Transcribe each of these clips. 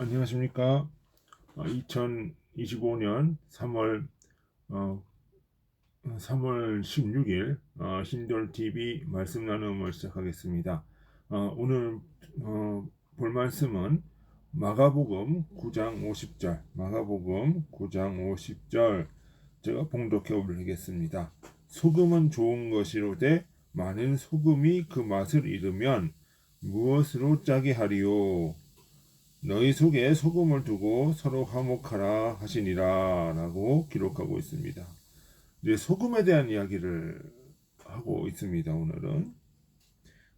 안녕하십니까. 2025년 3월 16일 신돌TV 말씀 나눔을 시작하겠습니다. 오늘 볼 말씀은 마가복음 9장 50절, 마가복음 9장 50절 제가 봉독해 올리겠습니다. 소금은 좋은 것이로되 많은 소금이 그 맛을 잃으면 무엇으로 짜게 하리요? 너희 속에 소금을 두고 서로 화목하라 하시니라 라고 기록하고 있습니다. 이제 소금에 대한 이야기를 하고 있습니다. 오늘은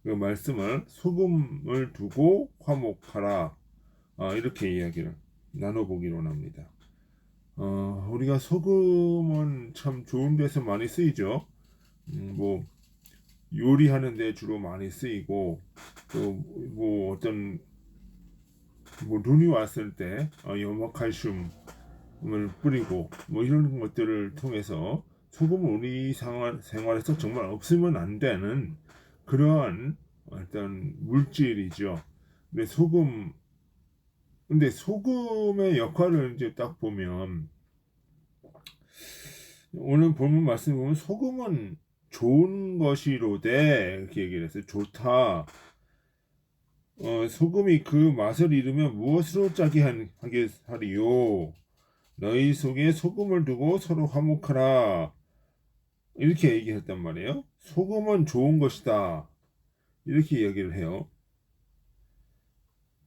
그 말씀을 소금을 두고 화목하라 이렇게 이야기를 나눠보기로 합니다. 우리가 소금은 참 좋은 데서 많이 쓰이죠. 뭐 요리하는 데 주로 많이 쓰이고 또 뭐 어떤 눈이 왔을 때 염화칼슘을 뿌리고 뭐 이런 것들을 통해서 소금은 우리 생활에서 정말 없으면 안 되는 그러한 어떤 물질이죠. 근데 소금의 역할을 이제 딱 보면 오늘 본문 말씀 보면 소금은 좋은 것이로되 이렇게 얘기를 했어요. 좋다. 소금이 그 맛을 잃으면 무엇으로 짜게 하게 하리요? 너희 속에 소금을 두고 서로 화목하라. 이렇게 얘기했단 말이에요. 소금은 좋은 것이다. 이렇게 얘기를 해요.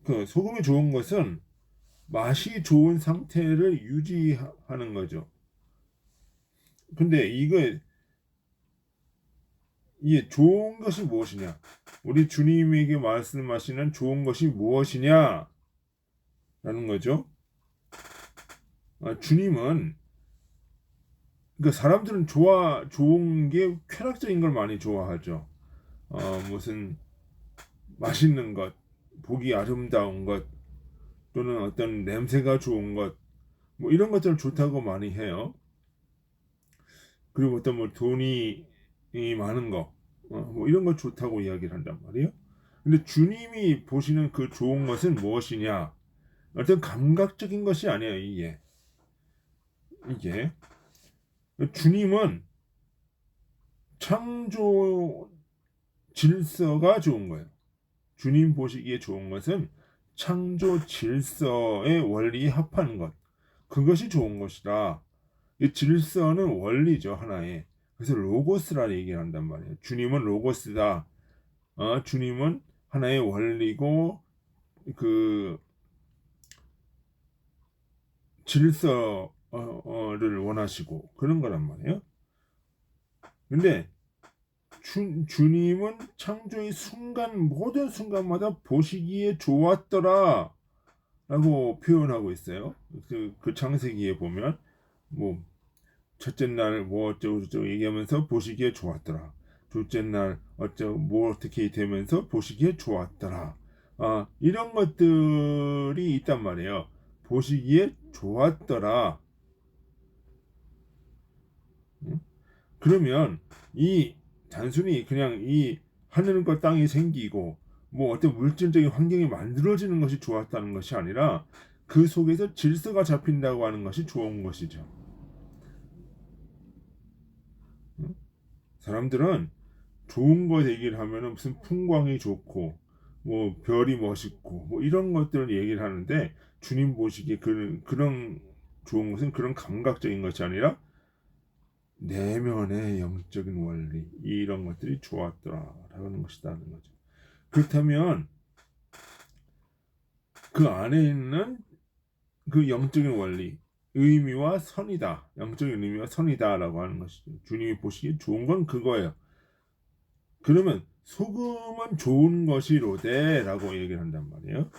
그 소금이 좋은 것은 맛이 좋은 상태를 유지하는 거죠. 근데 이게 좋은 것이 무엇이냐? 우리 주님에게 말씀하시는 좋은 것이 무엇이냐? 라는 거죠. 주님은 사람들은 좋은 게 쾌락적인 걸 많이 좋아하죠. 무슨 맛있는 것, 보기 아름다운 것, 또는 어떤 냄새가 좋은 것, 뭐 이런 것들을 좋다고 많이 해요. 그리고 어떤 뭐 돈이 많은 거, 뭐 이런 것 좋다고 이야기를 한단 말이에요. 근데 주님이 보시는 그 좋은 것은 무엇이냐? 어떤 감각적인 것이 아니에요, 이게. 주님은 창조 질서가 좋은 거예요. 주님 보시기에 좋은 것은 창조 질서의 원리에 합하는 것. 그것이 좋은 것이다. 이 질서는 원리죠, 하나의. 그래서 로고스라 얘기를 한단 말이에요. 주님은 로고스다. 주님은 하나의 원리고 그 질서를 원하시고 그런 거란 말이에요. 근데 주님은 창조의 모든 순간마다 보시기에 좋았더라 라고 표현하고 있어요. 그 창세기에 보면 뭐 첫째 날 뭐 어쩌고 저쩌고 얘기하면서 보시기에 좋았더라. 둘째 날 어쩌고 뭐 어떻게 되면서 보시기에 좋았더라. 이런 것들이 있단 말이에요. 보시기에 좋았더라. 응? 그러면 이 단순히 그냥 이 하늘과 땅이 생기고 뭐 어떤 물질적인 환경이 만들어지는 것이 좋았다는 것이 아니라 그 속에서 질서가 잡힌다고 하는 것이 좋은 것이죠. 응? 사람들은 좋은 거 얘기를 하면은 무슨 풍광이 좋고 뭐 별이 멋있고 뭐 이런 것들을 얘기를 하는데 주님 보시기에 그런 좋은 것은 그런 감각적인 것이 아니라 내면의 영적인 원리 이런 것들이 좋았더라라는 것이다는 거죠. 그렇다면 그 안에 있는 그 영적인 원리 의미와 선이다. 영적인 의미와 선이다라고 하는 것이죠. 주님이 보시기에 좋은 건 그거예요. 그러면 소금은 좋은 것이로되라고 얘기를 한단 말이에요.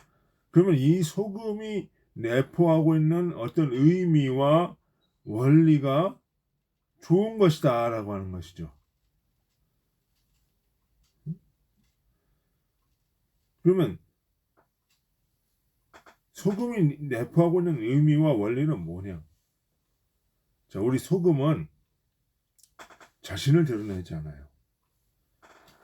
그러면 이 소금이 내포하고 있는 어떤 의미와 원리가 좋은 것이다라고 하는 것이죠. 그러면 소금이 내포하고 있는 의미와 원리는 뭐냐? 자, 우리 소금은 자신을 드러내지 않아요.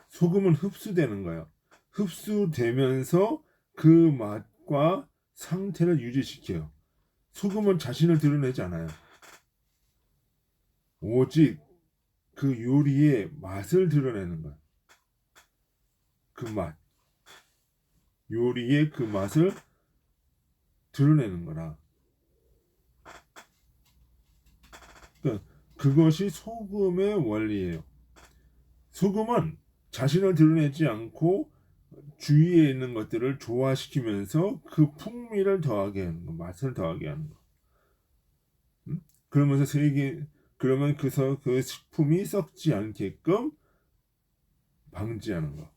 소금은 흡수되는 거예요. 흡수되면서 그 맛과 상태를 유지시켜요. 소금은 자신을 드러내지 않아요. 오직 그 요리의 맛을 드러내는 거예요. 그 맛. 요리의 그 맛을 드러내는 거라. 그러니까 그것이 소금의 원리예요. 소금은 자신을 드러내지 않고 주위에 있는 것들을 조화시키면서 그 풍미를 더하게 하는 거, 맛을 더하게 하는 거. 그러면서 그러면 그 식품이 썩지 않게끔 방지하는 거.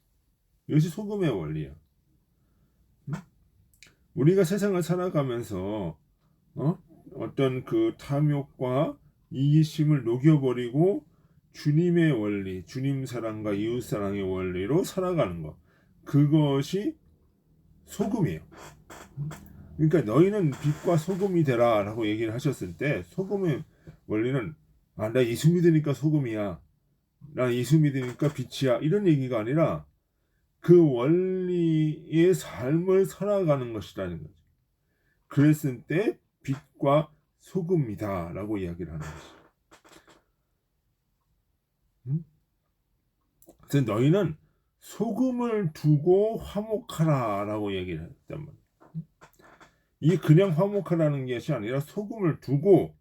이것이 소금의 원리야. 우리가 세상을 살아가면서 어떤 그 탐욕과 이기심을 녹여버리고 주님의 원리, 주님 사랑과 이웃 사랑의 원리로 살아가는 것. 그것이 소금이에요. 그러니까 너희는 빛과 소금이 되라라고 얘기를 하셨을 때 소금의 원리는 나 예수 믿으니까 소금이야. 나 예수 믿으니까 빛이야. 이런 얘기가 아니라 그 원리의 삶을 살아가는 것이라는 거죠. 그랬을 때 빛과 소금이다라고 이야기를 하는 거죠. 그래서 너희는 소금을 두고 화목하라라고 얘기를 했단 말이에요. 이게 그냥 화목하라는 것이 아니라 소금을 두고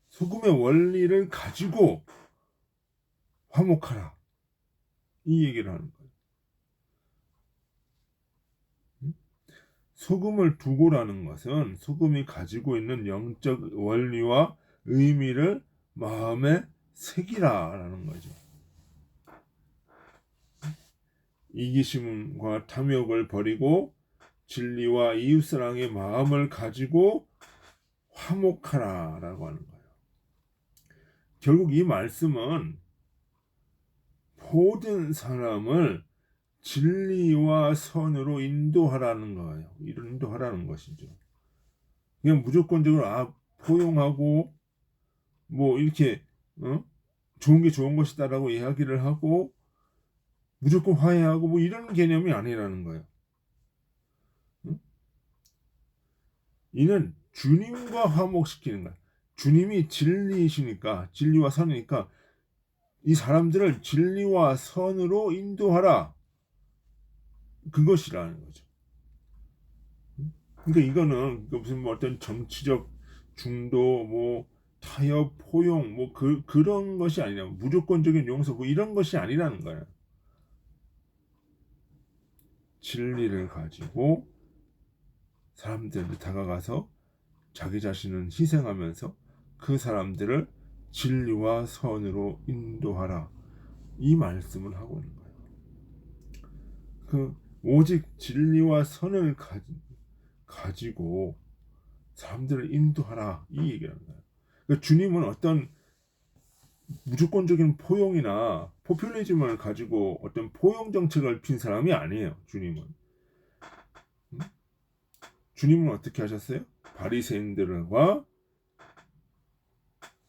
소금의 원리를 가지고 화목하라. 이 얘기를 하는 거예요. 소금을 두고라는 것은 소금이 가지고 있는 영적 원리와 의미를 마음에 새기라라는 거죠. 이기심과 탐욕을 버리고 진리와 이웃사랑의 마음을 가지고 화목하라라고 하는 거예요. 결국 이 말씀은 모든 사람을 진리와 선으로 인도하라는 거예요. 인도하라는 것이죠. 그냥 무조건적으로 포용하고 뭐 이렇게 좋은 게 좋은 것이다라고 이야기를 하고 무조건 화해하고 뭐 이런 개념이 아니라는 거예요. 이는 주님과 화목시키는 거야. 주님이 진리이시니까, 진리와 선이니까 이 사람들을 진리와 선으로 인도하라. 그것이라는 거죠. 그러니까 이거는 무슨 뭐 어떤 정치적 중도, 뭐 타협, 포용, 뭐 그런 것이 아니라 무조건적인 용서, 뭐 이런 것이 아니라는 거예요. 진리를 가지고 사람들한테 다가가서 자기 자신을 희생하면서 그 사람들을 진리와 선으로 인도하라. 이 말씀을 하고 있는 거예요. 오직 진리와 선을 가지고 사람들을 인도하라. 이 얘기를 하는 거예요. 그러니까 주님은 어떤 무조건적인 포용이나 포퓰리즘을 가지고 어떤 포용 정책을 핀 사람이 아니에요. 주님은 어떻게 하셨어요? 바리새인들과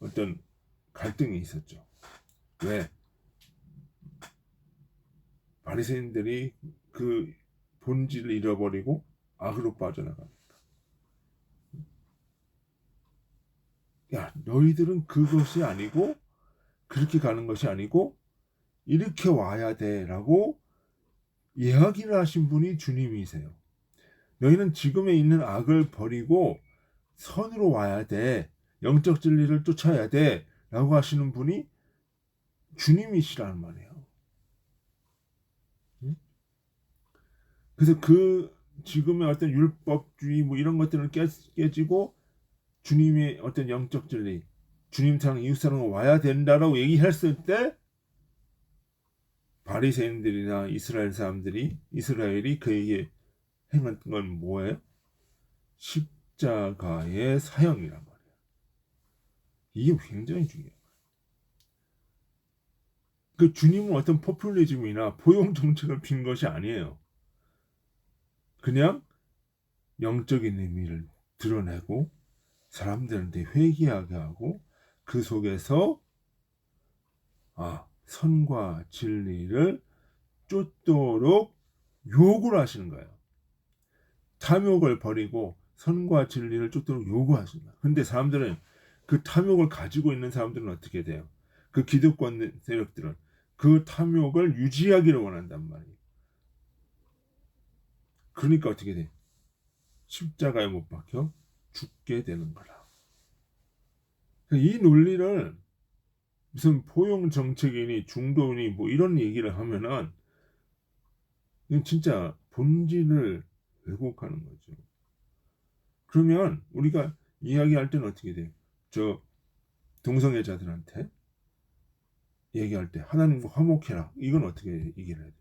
어떤 갈등이 있었죠. 왜? 바리새인들이 그 본질을 잃어버리고 악으로 빠져나가니까. 야, 너희들은 그것이 아니고 그렇게 가는 것이 아니고 이렇게 와야 돼라고 이야기를 하신 분이 주님이세요. 너희는 지금에 있는 악을 버리고 선으로 와야 돼. 영적 진리를 쫓아야 돼. 라고 하시는 분이 주님이시라는 말이에요. 그래서 지금의 어떤 율법주의 뭐 이런 것들은 깨지고 주님의 어떤 영적 진리, 주님 사랑, 이웃 사랑으로 와야 된다라고 얘기했을 때 바리새인들이나 이스라엘이 그에게 행한 건 뭐예요? 십자가의 사형이란 말이에요. 이게 굉장히 중요해요. 그 주님은 어떤 포퓰리즘이나 포용 정책을 핀 것이 아니에요. 그냥 영적인 의미를 드러내고 사람들한테 회개하게 하고 그 속에서 선과 진리를 쫓도록 요구를 하시는 거예요. 탐욕을 버리고 선과 진리를 쫓도록 요구하십니다. 근데 사람들은 그 탐욕을 가지고 있는 사람들은 어떻게 돼요? 그 기득권 세력들은 그 탐욕을 유지하기를 원한단 말이에요. 그러니까 어떻게 돼? 십자가에 못 박혀 죽게 되는 거라. 이 논리를 무슨 포용 정책이니 중도니 뭐 이런 얘기를 하면은 이건 진짜 본질을 왜곡하는 거죠. 그러면 우리가 이야기할 때는 어떻게 돼요? 저 동성애자들한테 얘기할 때 하나님과 화목해라. 이건 어떻게 얘기를 해야 될까?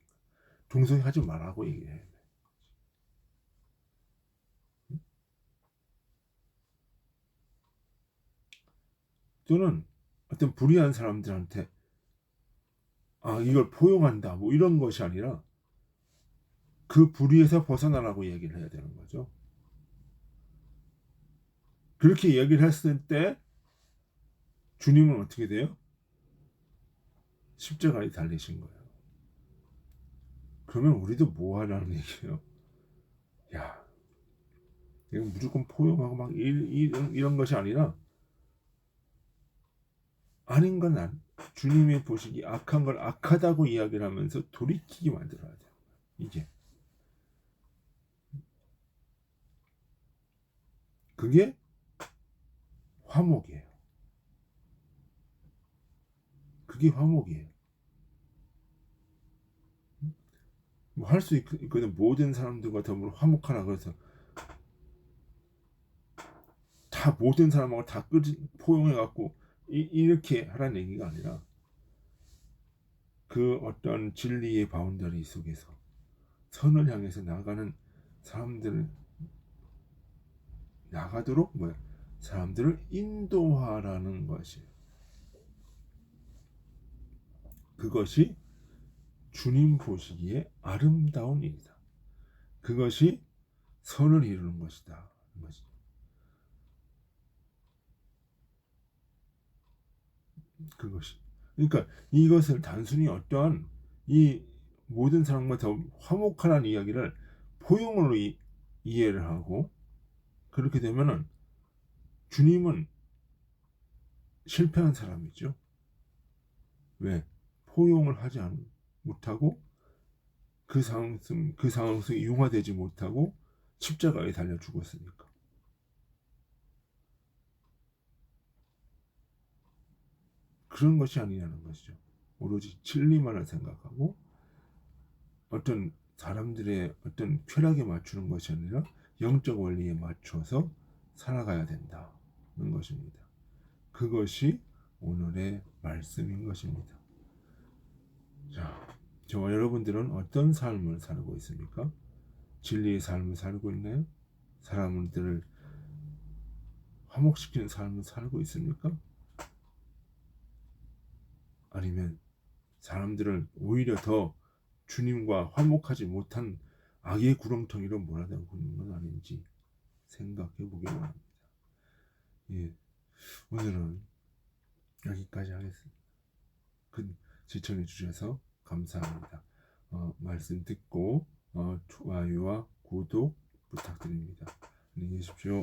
동성애 하지 말라고 얘기해야 돼. 또는 어떤 불의한 사람들한테 이걸 포용한다 뭐 이런 것이 아니라 그 불의에서 벗어나라고 얘기를 해야 되는 거죠. 그렇게 얘기를 했을 때 주님은 어떻게 돼요? 십자가에 달리신 거예요. 그러면 우리도 뭐 하라는 얘기예요? 야, 이건 무조건 포용하고 막 이런 것이 아니라 아닌 건 주님이 보시기 악한 걸 악하다고 이야기를 하면서 돌이키게 만들어야 돼요. 이게 그게 화목이에요. 그게 화목이에요. 뭐 할 수 있거든. 모든 사람들과 더불어 화목하라 그래서 다 모든 사람하고 다 포용해 갖고 이렇게 하라는 얘기가 아니라 그 어떤 진리의 바운더리 속에서 선을 향해서 나가는 사람들을 나가도록 사람들을 인도하라는 것이에요. 그것이 주님 보시기에 아름다운 일이다. 그것이 선을 이루는 것이다. 그것이. 그러니까 이것을 단순히 어떠한 이 모든 사람과 더 화목하라는 이야기를 포용으로 이해를 하고 그렇게 되면은 주님은 실패한 사람이죠. 왜? 포용을 하지 못하고 그 상황 속에 융화되지 못하고 십자가에 달려 죽었으니까. 그런 것이 아니냐는 것이죠. 오로지 진리만을 생각하고 어떤 사람들의 어떤 쾌락에 맞추는 것이 아니라 영적 원리에 맞춰서 살아가야 된다는 것입니다. 그것이 오늘의 말씀인 것입니다. 자, 저와 여러분들은 어떤 삶을 살고 있습니까? 진리의 삶을 살고 있나요? 사람들을 화목시키는 삶을 살고 있습니까? 아니면 사람들을 오히려 더 주님과 화목하지 못한 악의 구렁텅이로 몰아넣고 있는 건 아닌지 생각해 보기 바랍니다. 예, 오늘은 여기까지 하겠습니다. 큰 시청해 주셔서 감사합니다. 말씀 듣고 좋아요와 구독 부탁드립니다. 안녕히 계십시오.